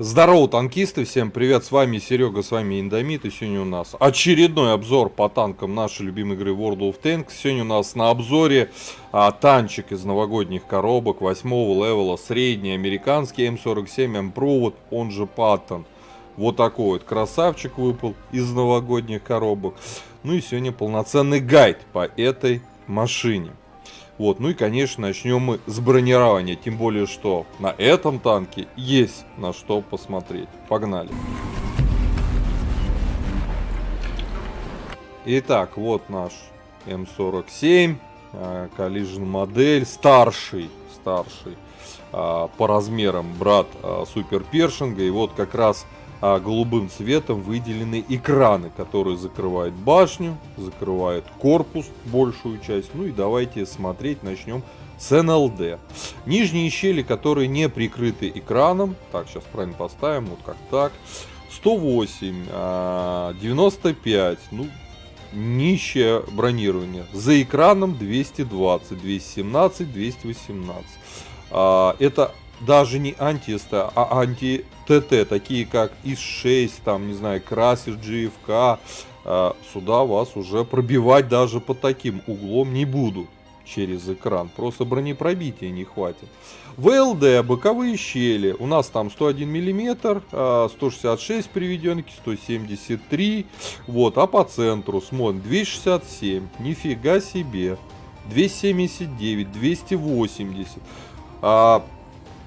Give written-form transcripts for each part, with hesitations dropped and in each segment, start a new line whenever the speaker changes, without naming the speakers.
Здорово, танкисты, всем привет, с вами Серега, с вами Индомит, и сегодня у нас очередной обзор по танкам нашей любимой игры World of Tanks. Сегодня у нас на обзоре танчик из новогодних коробок 8-го левела, средний американский М47 Improved, он же Patton. Вот такой вот красавчик выпал из новогодних коробок. Ну и сегодня полноценный гайд по этой машине. Вот, ну и, конечно, начнем мы с бронирования, тем более, что на этом танке есть на что посмотреть. Погнали. Итак, вот наш М47, Collision модель, старший по размерам брат Супер Першинга, и вот как раз голубым цветом выделены экраны, которые закрывают башню, закрывают корпус, большую часть. Ну и давайте смотреть, начнем с НЛД. Нижние щели, которые не прикрыты экраном, так, сейчас правильно поставим, вот как так, 108, 95, ну, нищее бронирование. За экраном 220, 217, 218. Это даже не анти-СТ, а анти-ТТ, такие как ИС-6, там, не знаю, Красер, GFK. Сюда вас уже пробивать даже под таким углом не буду через экран. Просто бронепробития не хватит. ВЛД, боковые щели. У нас там 101 мм, 166 приведенки, 173. Вот, а по центру смотрим 267. Нифига себе. 279, 280.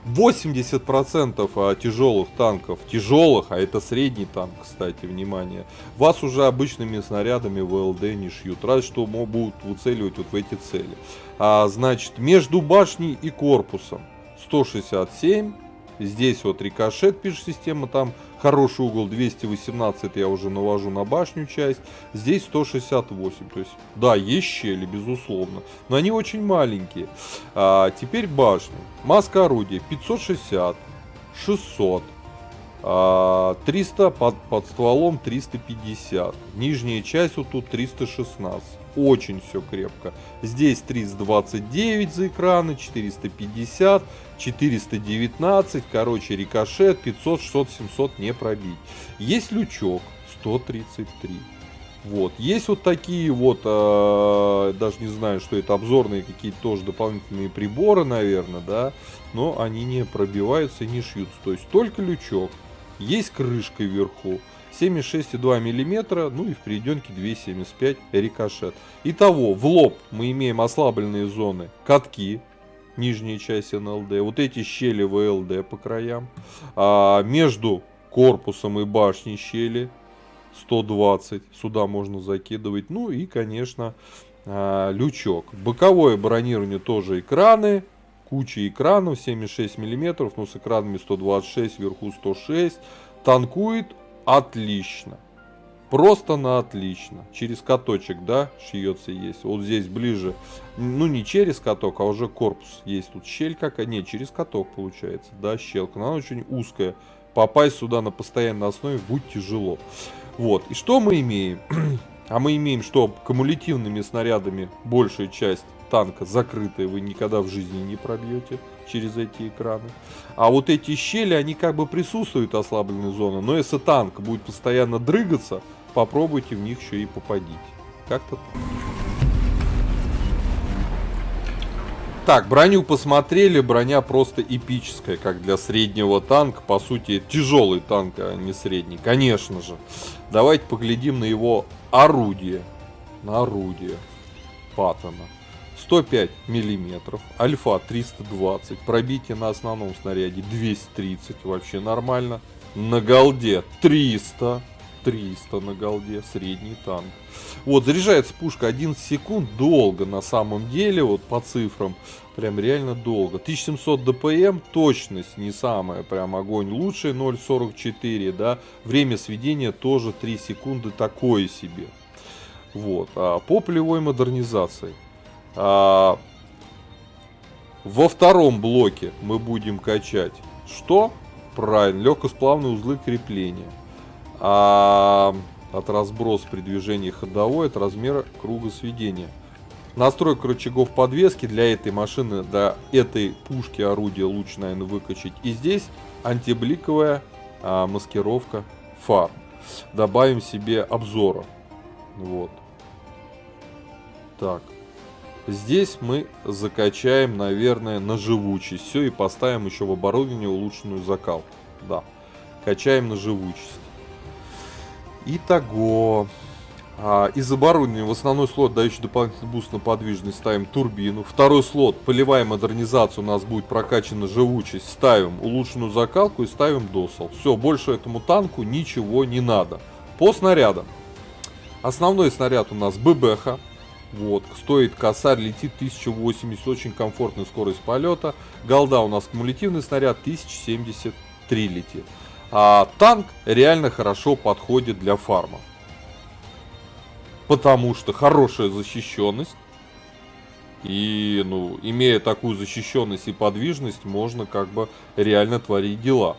80% тяжелых танков, а это средний танк, кстати, внимание, вас уже обычными снарядами ВЛД не шьют, разве что будут выцеливать вот в эти цели. Значит, между башней и корпусом 167, здесь вот рикошет, пишет система, там хороший угол 218, я уже навожу на башню часть, здесь 168, то есть, да, есть щели, безусловно, но они очень маленькие. Теперь башня, маска орудия 560, 600, 300 под стволом 350, нижняя часть вот тут 316, очень все крепко. Здесь 329 за экраны, 450, 419, короче, рикошет 500, 600, 700 не пробить. Есть лючок 133. Вот, есть вот такие вот, даже не знаю, что это, обзорные какие-то тоже дополнительные приборы, наверное, да, но они не пробиваются и не шьются, то есть только лючок. Есть крышка вверху, 76,2 мм, ну и в приведенке 2,75 рикошет. Итого, в лоб мы имеем ослабленные зоны, катки, нижняя часть НЛД, вот эти щели ВЛД по краям, между корпусом и башней щели 120, сюда можно закидывать, ну и, конечно, лючок. Боковое бронирование тоже экраны, куча экранов, 76 мм, но с экранами 126, вверху 106, танкует отлично. Просто на отлично. Через каточек, да, шьется есть. Вот здесь ближе, ну не через каток, а уже корпус. Есть тут щель какая, не, через каток получается, да, щелка. Но она очень узкая. Попасть сюда на постоянной основе будет тяжело. Вот, и что мы имеем? А мы имеем, что кумулятивными снарядами большая часть танка закрытая, вы никогда в жизни не пробьете через эти экраны. А вот эти щели, они как бы присутствуют, ослабленные зоны, но если танк будет постоянно дрыгаться, попробуйте в них еще и попадите. Как-то так, броню посмотрели, броня просто эпическая, как для среднего танка, по сути тяжелый танк, а не средний, конечно же. Давайте поглядим на его орудие, Паттона. 105 миллиметров, альфа 320, пробитие на основном снаряде 230, вообще нормально. На голде 300 на голде, средний танк. Вот, заряжается пушка 11 секунд, долго на самом деле, вот по цифрам, прям реально долго. 1700 ДПМ, точность не самая, прям огонь лучший, 0,44, да. Время сведения тоже 3 секунды, такое себе. Вот, по полевой модернизации. Во втором блоке мы будем качать что? Правильно, легкосплавные узлы крепления. От разброса при движении ходовой, от размера круга сведения. Настройка рычагов подвески для этой машины, для этой пушки орудия лучше, наверное, выкачать. И здесь антибликовая маскировка фар. Добавим себе обзора. Вот. Так. Здесь мы закачаем, наверное, на живучесть. Все, и поставим еще в оборудование улучшенную закалку. Да. Качаем на живучесть. Итого. Из оборудования в основной слот, дающий дополнительный буст на подвижность, ставим турбину. Второй слот, полевая модернизация, у нас будет прокачана живучесть. Ставим улучшенную закалку и ставим досал. Все, больше этому танку ничего не надо. По снарядам. Основной снаряд у нас ББХ. Вот, стоит косарь, летит 1080, очень комфортная скорость полета. Голда у нас кумулятивный снаряд, 1073 летит. Танк реально хорошо подходит для фарма. Потому что хорошая защищенность. И, ну, имея такую защищенность и подвижность, можно как бы реально творить дела.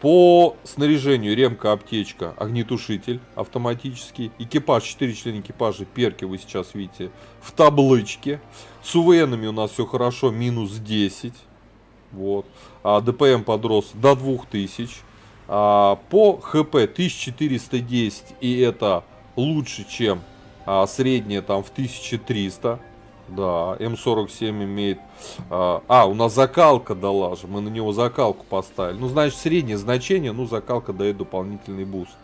По снаряжению ремка, аптечка, огнетушитель автоматический. Экипаж, 4 члена экипажа, перки вы сейчас видите в табличке. С УВНами у нас все хорошо, минус 10. Вот. ДПМ подрос до 2000. По ХП 1410, и это лучше, чем средняя там в 1300. Да, М47 имеет... у нас закалка дала же, мы на него закалку поставили. Ну, значит, среднее значение, ну, закалка дает дополнительный буст.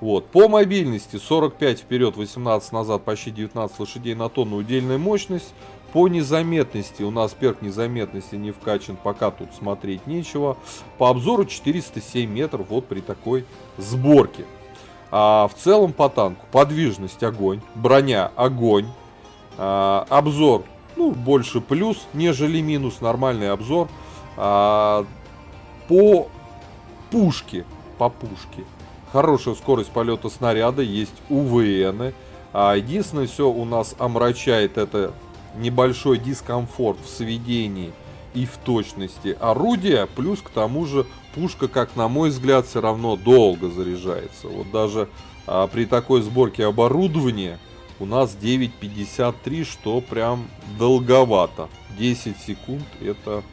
Вот, по мобильности 45 вперед, 18 назад, почти 19 лошадей на тонну, удельная мощность. По незаметности, у нас перк незаметности не вкачан, пока тут смотреть нечего. По обзору 407 метров, вот при такой сборке. В целом по танку подвижность огонь, броня огонь. Обзор, ну, больше плюс, нежели минус, нормальный обзор. По пушке, хорошая скорость полета снаряда, есть УВН. Единственное, все у нас омрачает это небольшой дискомфорт в сведении и в точности орудия. Плюс к тому же пушка, как на мой взгляд, все равно долго заряжается. Вот даже при такой сборке оборудования у нас 9.53, что прям долговато. 10 секунд это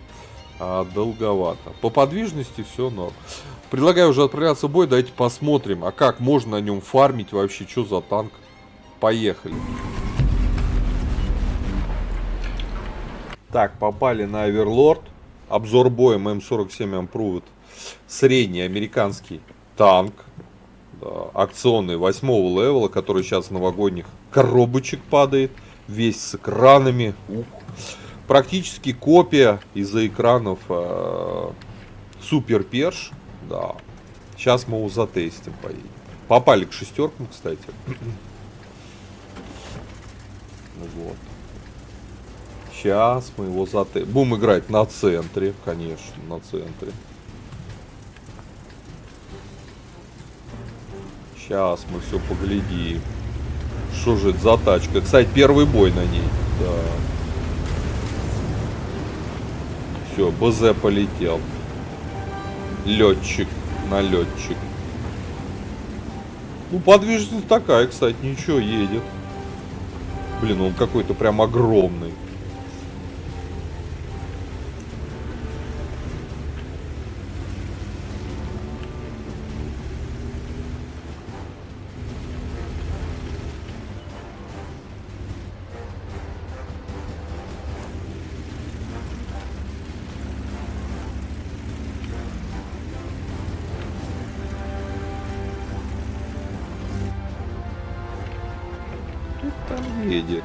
долговато. По подвижности все норм. Предлагаю уже отправляться в бой. Давайте посмотрим, а как можно на нем фармить вообще, что за танк. Поехали. Так, попали на Оверлорд. Обзор боем М47 Improved. Средний американский танк. Да, акционный 8-го левела, который сейчас с новогодних коробочек падает. Весь с экранами. Практически копия из-за экранов Супер Перш. Да. Сейчас мы его затестим. Поедем. Попали к шестеркам, кстати. Вот. Сейчас мы его затестим. Будем играть на центре, конечно, на центре. Сейчас мы все поглядим. Что же это за тачка? Кстати, первый бой на ней. Да. Все, БЗ полетел. Летчик, налетчик. Ну, подвижность такая, кстати, ничего, едет. Блин, он какой-то прям огромный. Там едет.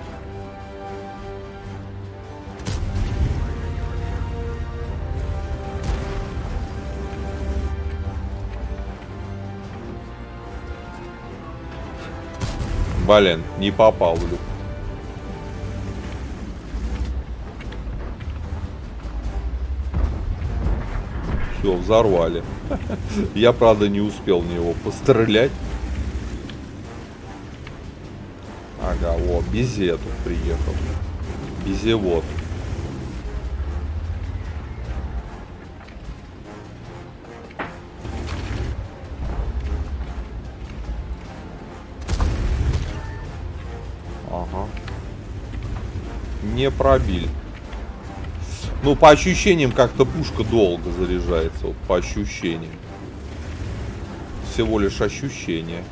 Блин, не попал в люк. Все, взорвали. Я, правда, не успел в него пострелять. Ага, вот, Бизе тут приехал. Безевод. Ага. Не пробили. Ну, по ощущениям, как-то пушка долго заряжается. Вот, по ощущениям. всего лишь ощущение.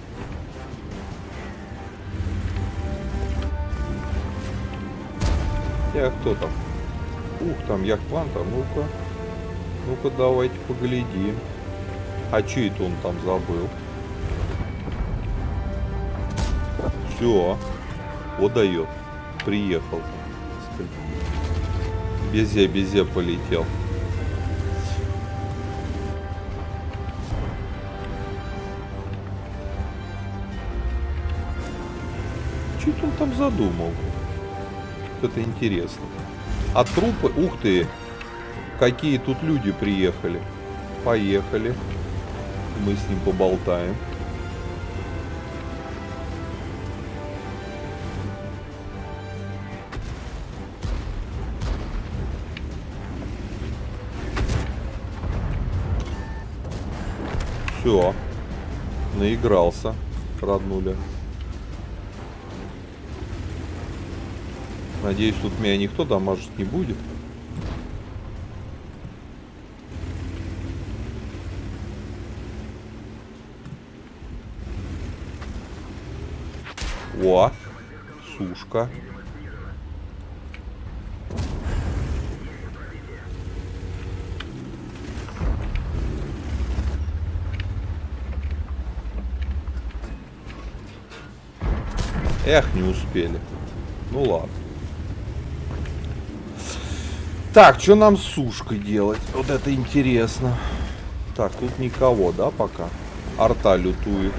Кто там? Ух, там яхт-планта. Ну-ка. Ну-ка, давайте поглядим. А че это он там забыл? Все. Вот дает. Приехал. Безе полетел. Что это он там задумал? Это интересно. А трупы... Ух ты! Какие тут люди приехали. Поехали. Мы с ним поболтаем. Все. Наигрался. Роднули. Надеюсь, тут меня никто дамажить не будет. О, сушка. Эх, не успели. Ну ладно. Так, что нам с сушкой делать? Вот это интересно. Так, тут никого, да, пока? Арта лютует.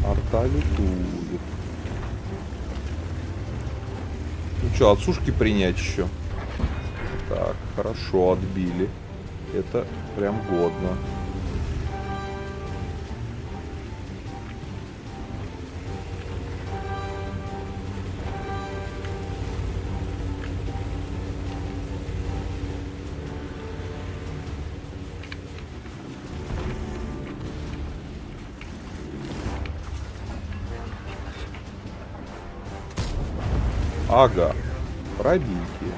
Арта лютует. Ну что, от сушки принять еще? Так, хорошо, отбили. Это прям годно. Ага, пробитие.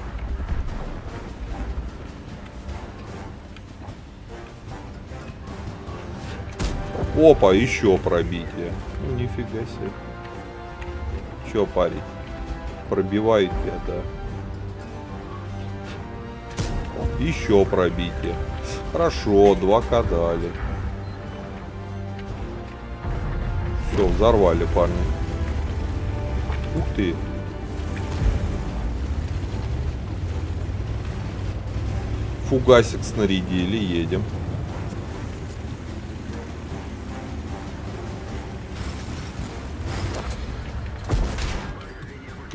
Опа, еще пробитие. Ну, нифига себе. Че, парень? Пробивает я, да. Еще пробитие. Хорошо, 2К дали. Все, взорвали, парни. Ух ты. Фугасик снарядили, едем.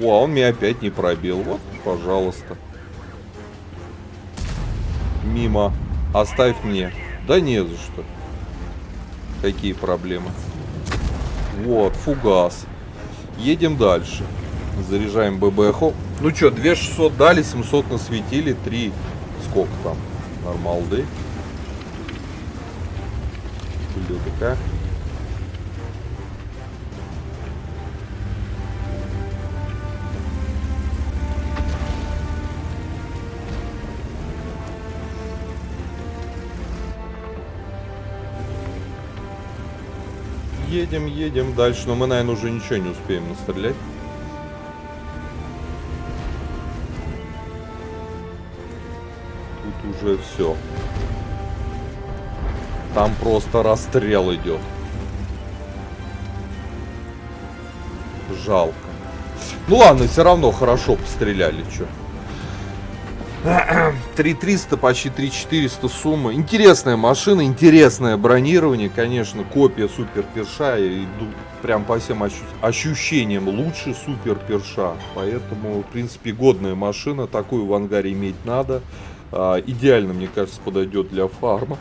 О, он меня опять не пробил. Вот, пожалуйста. Мимо. Оставь мне. Да не за что. Какие проблемы? Вот, фугас. Едем дальше. Заряжаем ББХ. Ну что, 2600 дали, 700 насветили, 3. Сколько там? Нормалды. Блюдка. Едем дальше, но мы, наверное, уже ничего не успеем настрелять. Тут уже все. Там просто расстрел идет. Жалко. Ну ладно, все равно хорошо постреляли, что. 3300, почти 3400 сумма. Интересная машина, интересное бронирование. Конечно, копия Супер Перша. И прям по всем ощущениям лучше Супер Перша. Поэтому, в принципе, годная машина. Такую в ангаре иметь надо. Идеально, мне кажется, подойдет для фарма.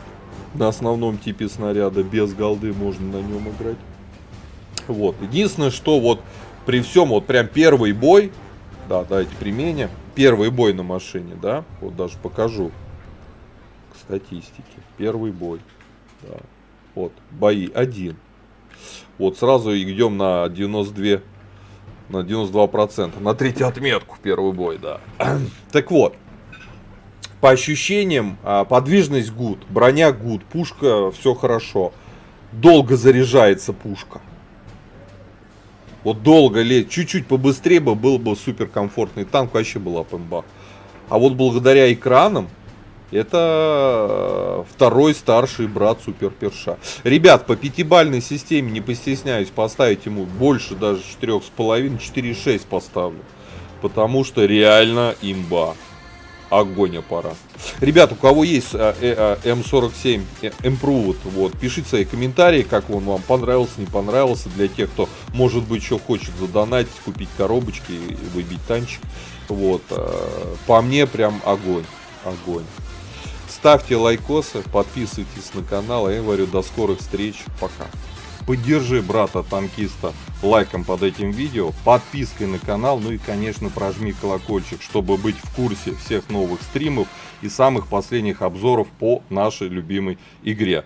На основном типе снаряда без голды можно на нем играть. Вот. Единственное, что вот при всем, вот прям первый бой. Да, давайте применим. Первый бой на машине, да? Вот даже покажу к статистике. Первый бой. Да. Вот, бои 1. Вот сразу идем на 92%. На 92%. На третью отметку первый бой, да. Так вот. По ощущениям, подвижность гуд, броня гуд, пушка все хорошо. долго заряжается пушка. Вот долго лет, чуть-чуть побыстрее был бы суперкомфортный танк, вообще была бы имба. А вот благодаря экранам, это второй старший брат Супер Перша. Ребят, по пятибалльной системе не постесняюсь поставить ему больше даже 4,5, 4,6 поставлю. Потому что реально имба. Огонь аппарат. Ребят, у кого есть М47 Improved, вот, пишите свои комментарии, как он вам понравился, не понравился. Для тех, кто, может быть, еще хочет задонатить, купить коробочки и выбить танчик. Вот, по мне прям огонь. Огонь. Ставьте лайкосы, подписывайтесь на канал. Я говорю, до скорых встреч. Пока. Поддержи брата-танкиста лайком под этим видео, подпиской на канал, ну и, конечно, прожми колокольчик, чтобы быть в курсе всех новых стримов и самых последних обзоров по нашей любимой игре.